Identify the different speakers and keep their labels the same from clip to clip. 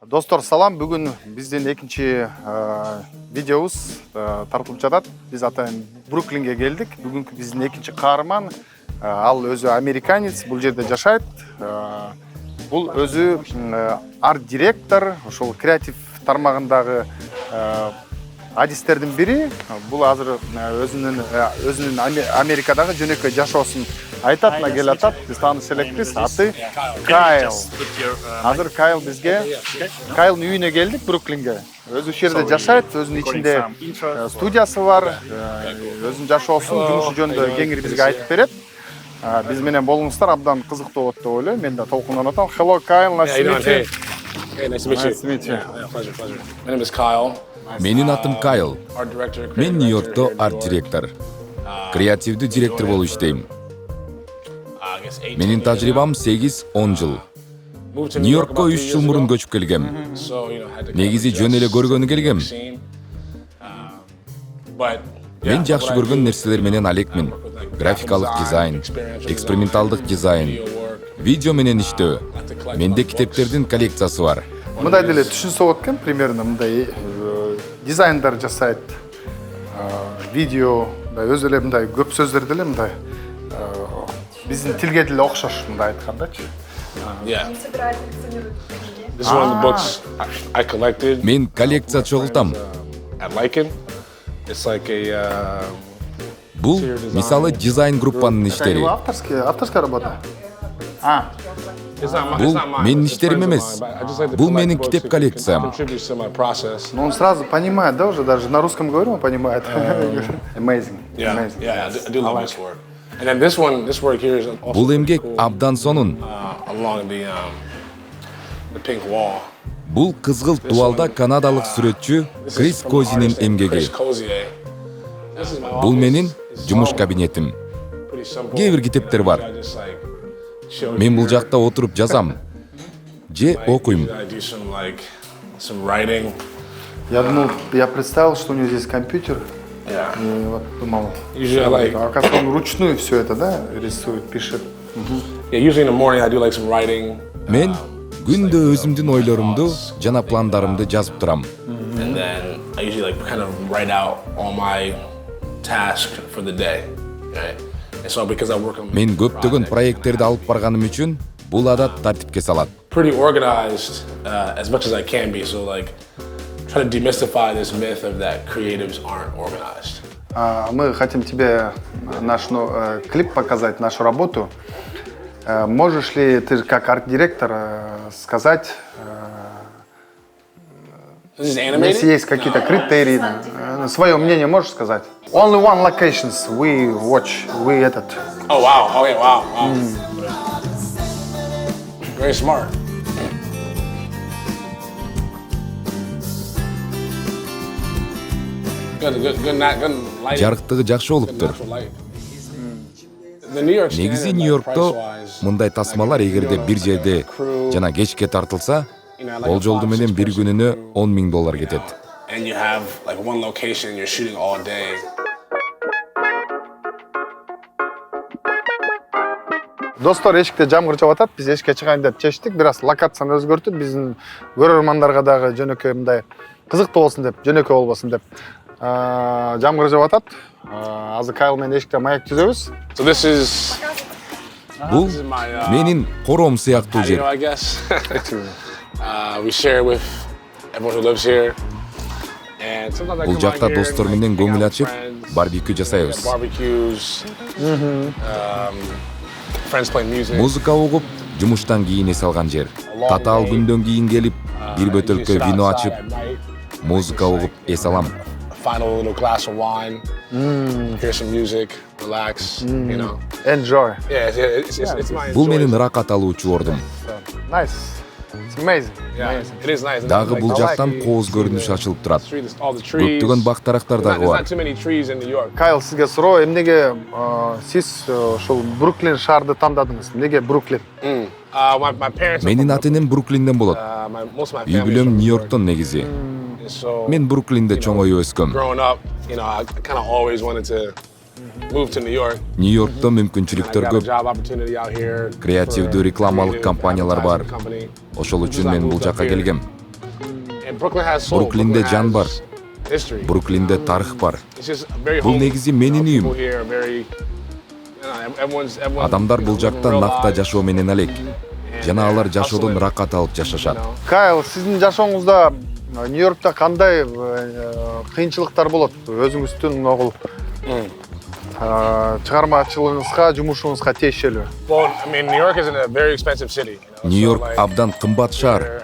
Speaker 1: Достор, салам. Бүгін бізден екінші видеоыз тартылып жатат. Біз атайын Бруклинге келдік. Бүгін біздің екінші қаарман. Ал өзі американец, бұл жерде жашайт. Бұл өзі арт-директор, ошол креатив тармагындағы адистердин бири. Бұл азыр өзүнүн Америкадагы жөнөкөй жашоосун айтат, келе атат. Биз тааныш элекпиз. Аты Кайл. Азыр Кайл бизге Кайлдын үйүнө келдик, Бруклинге. Өзү жерде жашайт, өзүнүн ичинде студиясы бар. Өзүнүн жашоосун, жумушу жөнүндө кеңири бизге айтып берет. Биз менен болуңуздар, абдан кызыктуу болот деп ойлойм. Мен да толкундан атам. Hello Kyle, nice to meet you.
Speaker 2: Hey, nice to meet you. Pleasure. My name is Kyle.
Speaker 3: Менин атым Кайл. Мен Нью-Йоркто арт-директор. Креативдүү директор болуп иштейм. Менин тажрыйбам 8-10 жыл. Нью-Йоркко 3 жыл мурун көчүп келгем. Негизи жөн эле көргөнү келгем. Мен жакшы көргөн нерселер менен алекмин. Графикалык дизайн, эксперименталдык дизайн, видео менен иштөө. Менде китептердин коллекциясы бар.
Speaker 1: Мындай деле түшүнсө болот экен, примерно мындай дизайндар жасайт, видео, өзү эле мындай көп сөздөр деле мындай биздин тилге деле окшош мындай айткандачы.
Speaker 2: This is one of the books I collected.
Speaker 3: Мен коллекция чогултам.
Speaker 2: At Lycan. It's like a
Speaker 3: Бул мисалы дизайн группанын иштери.
Speaker 1: Авторская работа.
Speaker 3: Бул менин иштерим эмес. Бул менин китеп коллекциям.
Speaker 1: Но он сразу понимает, да, уже даже на русском говорю, он понимает. Amazing.
Speaker 2: Yeah, I do love this work. And then this work here is also
Speaker 3: Бул эмгек абдан сонун.
Speaker 2: along the pink wall.
Speaker 3: Бул кызгылт дубалда канадалык сүрөтчү Крис Козинин эмгеги. Бул менин жумуш кабинетим. Кээ бир китептер бар. Мен бул жакта отуруп жазам. Же окуйм.
Speaker 1: Я представил, что у него здесь компьютер. И вот думал, оказывается, он вручную все это, да, рисует, пишет.
Speaker 3: Мен күндө өзүмдүн ойлорумду жана пландарымды жазып турам.
Speaker 2: And then I usually kind of write out all my tasks for the day. Right? And so because I work on
Speaker 3: Мен көптөгөн проекттерди алып барганым үчүн бул адат тартипке салат.
Speaker 2: pretty organized as much as I can be. So try to demystify this myth of that creatives aren't organized.
Speaker 1: Мы хотим тебе наш клип показать, нашу работу. Можешь ли ты как арт-директор сказать, если есть какие-то критерии, свое мнение можешь сказать? Only one locations we watch, we этот.
Speaker 2: Oh wow! Okay, wow! Very smart. Good light.
Speaker 3: Жарыктыгы жакшы болуптур. Негизи Нью-Йоркто мындай тасмалар эгерде бир жерде жана кечке тартылса, болжолду менен бир күнүнө $10,000 кетет.
Speaker 2: And you have one location, you're shooting all day.
Speaker 1: Достор, эшикте жамгыр жауып атат. Биз эшикке чыгайын деп чечтик. Бир аз локацияны өзгөртүп, биздин көрөрмандарга дагы жөнөкөй мындай кызыктуу болсун деп, жөнөкөй болбосун деп. Жамгыр жауып атат. Азыр Кайл менен эшикте маяк түзөбүз.
Speaker 2: So this is
Speaker 3: Бул менин кором сыяктуу жер.
Speaker 2: I guess. We share with everyone who lives here. And sometimes I
Speaker 3: Бул
Speaker 2: come out
Speaker 3: жакта
Speaker 2: here
Speaker 3: достор
Speaker 2: and,
Speaker 3: менен
Speaker 2: hang out
Speaker 3: көңүл
Speaker 2: with
Speaker 3: ачып,
Speaker 2: friends.
Speaker 3: барбекю жасайбыз.
Speaker 2: Barbecues. Friends play music.
Speaker 3: Музыка угуп, жумуштан кийин эс алган жер. Татаал күндөн кийин келип, бир бөтөлкө вино ачып, музыка угуп эс алам.
Speaker 2: Final little glass of wine. Hear some music, relax, you know.
Speaker 1: Enjoy.
Speaker 2: Yeah, it's my
Speaker 3: Бул менин ыракат алуучу ордум.
Speaker 1: Nice. It's amazing.
Speaker 2: Yeah, it is nice.
Speaker 3: Дагы бул жактан кооз көрүнүш ачылып турат.
Speaker 2: All the trees.
Speaker 3: Көптөгөн бактарактар дагы
Speaker 2: There's
Speaker 3: бар.
Speaker 2: not too many trees in New York.
Speaker 1: Кайл, сизге суроо, эмнеге сиз ошол Бруклин шаарды тандадыңыз? Эмнеге Бруклин?
Speaker 2: My parents.
Speaker 3: Менин ата энем Бруклинден болот.
Speaker 2: Most of my
Speaker 3: Үй
Speaker 2: family.
Speaker 3: бүлөм Нью-Йорктон негизи.
Speaker 2: So
Speaker 3: Мен Бруклинде чоңоюп өскөм.
Speaker 2: growing up, I kind of always wanted to move to New York.
Speaker 3: Нью-Йоркто мүмкүнчүлүктөр
Speaker 2: Got a
Speaker 3: көп.
Speaker 2: job opportunity out here.
Speaker 3: Креативдүү рекламалык компаниялар бар. Ошол үчүн мен бул жакка келгем. Бруклинде жан бар. Бруклинде тарых бар. Бул негизи менин үйүм. Адамдар бул жакта накта жашоо менен элек. Жана алар жашоодон ракат алып жашашат.
Speaker 1: Кайл, сиздин жашооңузда Нью-Йоркто кандай кыйынчылыктар болот? Өзүңүздүн огул чыгармачылыгыңызга, жумушуңузга тиешелүү.
Speaker 3: Нью-Йорк абдан кымбат шаар.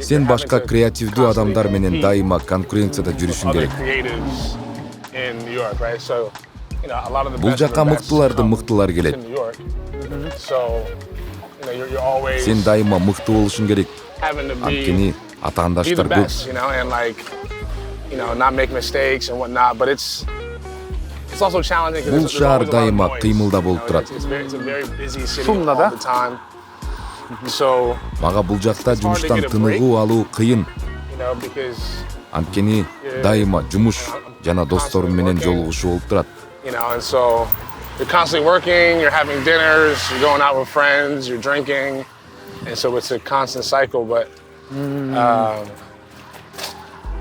Speaker 3: Сен башка креативдүү адамдар менен дайыма конкуренцияда жүрүшүң керек. Бул жака мыктылар келет. Сен дайыма мыкты болушуң керек. Анткени атаандаштар көп. Бул шаар дайыма кыймылда болуп турат.
Speaker 1: Шумда да?
Speaker 3: Мага бул жакта жумуштан тыныгуу алуу кыйын. Анткени дайыма жумуш жана досторум менен жолугушуу болуп турат.
Speaker 2: You're constantly working, you're having dinners, you're going out with friends, you're drinking, and so it's a constant cycle. But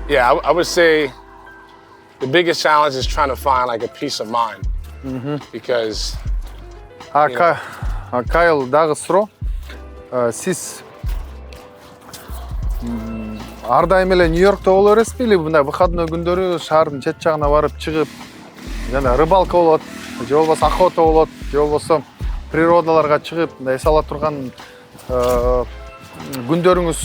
Speaker 2: yeah, I would say the biggest challenge is trying to find like a peace of mind, because.
Speaker 1: Кайл, дагы суроо. Сиз ар дайым эле Нью-Йоркто боло бересизби, или мындай выходной күндөрү шаардын чет жагына барып чыгып, жана рыбалка болот, же болбосо охота болот, же болбосо природаларга чыгып, эс ала турган күндөрүңүз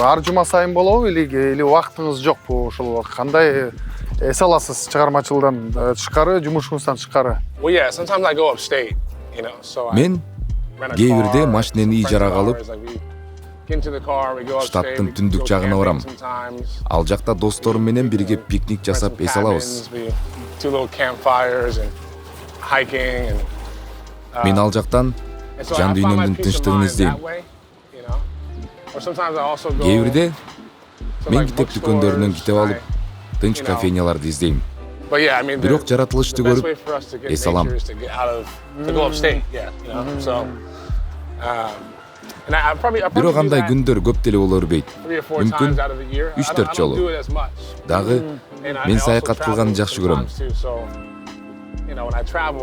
Speaker 1: ар жума сайын болобу, или убактыңыз жокпу? Ошол кандай эс аласыз чыгармачылыктан тышкары, жумушуңуздан тышкары?
Speaker 3: Мен кээ бирде машинени ижарага алып, штаттын түндүк жагына барам. Ал жакта досторум менен бирге пикник жасап эс алабыз. Мен ал жактан жан дүйнөмдүн тынчтыгын издейм. Кээ бирде мен китеп дүкөндөрүнөн китеп алып, тынч кофейняларды издейм. Бирок жаратылышты көрүп эс алам. Бирок андай күндөр көп деле боло бербейт. Мүмкүн 3-4 жолу. Дагы мен саякат кылганды жакшы көрөм.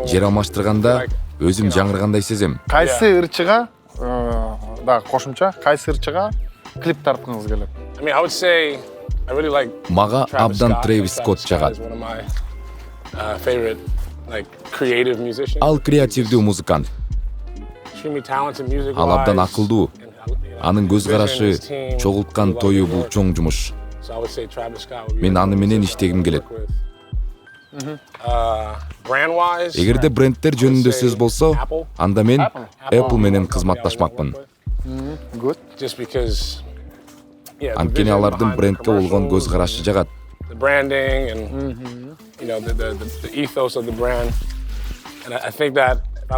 Speaker 3: Жер алмаштырганда өзүм жаңыргандай сезем.
Speaker 1: Кайсы ырчыга, дагы кошумча, кайсы ырчыга клип тарткыңыз келет?
Speaker 3: Мага абдан Трэвис Скотт жагат. Ал креативдүү музыкант. Ал абдан акылдуу. Анын көз карашы, чогулткан тою бул чоң жумуш. Мен аны менен иштегим келет. Эгерде брендтер жөнүндө сөз болсо, анда мен Apple менен кызматташмакмын. Анткени алардын брендке болгон көз карашы жагат.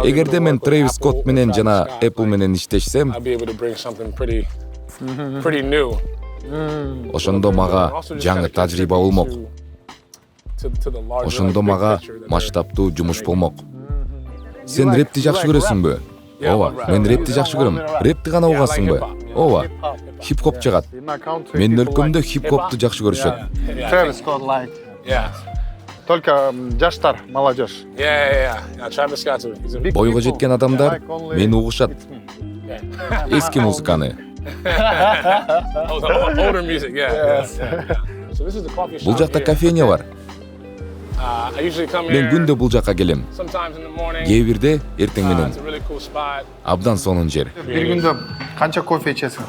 Speaker 3: Эгерде мен Трэвис Скотт менен жана Apple менен иштешсем, ошондо мага жаңы тажрыйба болмок. Ошондо мага масштабтуу жумуш болмок. Сен рэпти жакшы көрөсүңбү? Ооба, мен рэпти жакшы көрөм. Рэпти гана угасыңбы? Ооба. Хип-хоп жагат. Менин өлкөмдө хип-хопту жакшы көрүшөт.
Speaker 1: Трэвис Скотт лайк. Только жаштар, молодежь.
Speaker 3: Бойго жеткен адамдар мени угушат. Эски музыканы. Бул жакта кофейня бар. Мен күндө бул жака келем. Кээ бирде эртең менен. Абдан сонун жер.
Speaker 1: Бир күндө канча кофе ичесиң?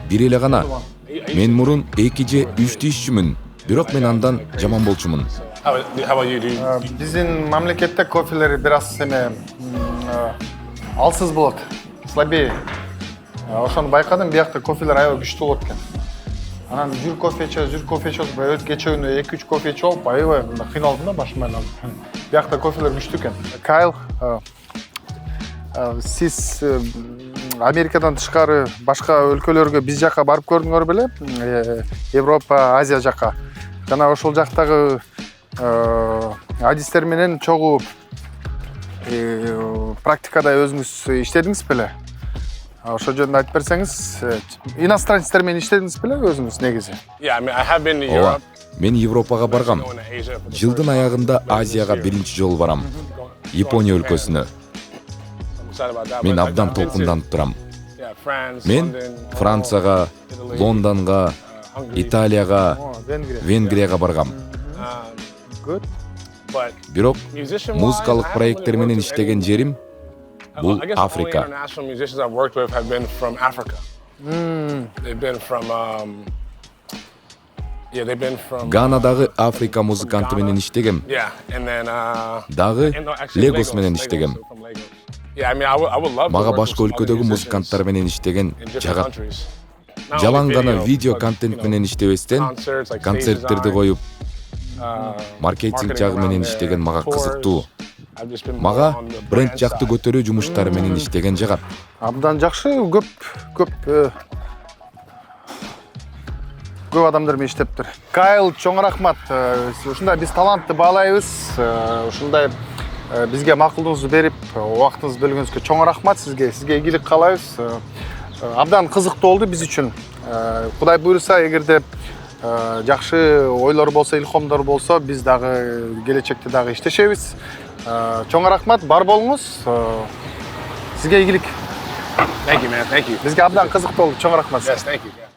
Speaker 3: Бир эле гана. Мен мурун 2 же 3 иччүмүн. Бирок мен андан жаман болчумун.
Speaker 1: Биздин мамлекетте кофелер бир аз эме алсыз болот, слабее. Ошону байкадым, биякта кофелер аябай күчтүү болот экен. Анан жүр кофе ичет, кече күнү 2-3 кофе ичип алып, аябай кыйналдым да башым айналып. Биякта кофелер күчтүү экен. Кайл, сиз Америкадан тышкары башка өлкөлөргө биз жака барып көрдүңөр беле? Европа, Азия жака. Жана ошол жактагы адистер менен чогуу практикада өзүңүз иштедиңиз беле? Ошо жөнүндө айтып берсеңиз, иностранецтер менен иштедиңиз беле өзүңүз негизи?
Speaker 2: Yeah, I mean, I have been to
Speaker 3: ооба,
Speaker 2: Europe.
Speaker 3: мен Европага баргам. Жылдын аягында Азияга биринчи жолу барам. Япония өлкөсүнө.
Speaker 2: I'm excited about that.
Speaker 3: Мен
Speaker 2: But
Speaker 3: абдан
Speaker 2: I've been to,
Speaker 3: толкунданып турам.
Speaker 2: yeah, France,
Speaker 3: Мен
Speaker 2: London,
Speaker 3: Францияга, Лондонго, Италияга, Венгрияга баргам.
Speaker 1: Good.
Speaker 2: but
Speaker 3: Бирок
Speaker 2: musician-wise,
Speaker 3: музыкалык
Speaker 2: I haven't
Speaker 3: проекттер
Speaker 2: really
Speaker 3: менен
Speaker 2: worked with
Speaker 3: иштеген
Speaker 2: any-
Speaker 3: жерим бул
Speaker 2: I guess the only
Speaker 3: Африка.
Speaker 2: international musicians I've worked with have been from Africa. They've been from, yeah, they've been from.
Speaker 3: Ганадагы Африка музыканты менен иштегем.
Speaker 2: Yeah, and then.
Speaker 3: Дагы
Speaker 2: and no, actually,
Speaker 3: Легос менен
Speaker 2: Lagos,
Speaker 3: иштегем.
Speaker 2: so from Lagos. Yeah, I mean, I would love to
Speaker 3: Мага
Speaker 2: work with
Speaker 3: башка
Speaker 2: some other
Speaker 3: өлкөдөгү
Speaker 2: musicians
Speaker 3: музыканттар менен иштеген
Speaker 2: in different
Speaker 3: жагат.
Speaker 2: countries. Not
Speaker 3: Жалаң
Speaker 2: only
Speaker 3: гана
Speaker 2: video,
Speaker 3: видео
Speaker 2: but,
Speaker 3: контент
Speaker 2: you know,
Speaker 3: менен иштебестен
Speaker 2: concerts, like
Speaker 3: концерттерди
Speaker 2: stage
Speaker 3: коюп,
Speaker 2: design,
Speaker 3: маркетинг
Speaker 2: marketing
Speaker 3: жагы менен
Speaker 2: around
Speaker 3: иштеген
Speaker 2: there,
Speaker 3: мага
Speaker 2: tours.
Speaker 3: кызыктуу.
Speaker 2: I've just been
Speaker 3: Мага
Speaker 2: more on the
Speaker 3: бренд
Speaker 2: brand
Speaker 3: жакты
Speaker 2: side.
Speaker 3: көтөрүү жумуштары менен иштеген жагат.
Speaker 1: Абдан жакшы, көп адамдар менен иштептир. Кайл, чоң рахмат. Ушундай биз талантты баалайбыз. Ушундай бизге макулдугуңузду берип, убактыңызды бөлгөнүзгө чоң рахмат сизге. Сизге ийгилик каалайбыз. Абдан кызыктуу болду биз үчүн. Кудай буйруса, эгерде жакшы ойлор болсо, илхомдор болсо, биз дагы келечекте дагы иштешебиз. Чоң рахмат, бар болуңуз. Сизге ийгилик.
Speaker 2: Thank you, man. Thank you.
Speaker 1: Бизге абдан кызыктуу болду. Чоң рахмат.
Speaker 2: Yes, thank you. Yeah.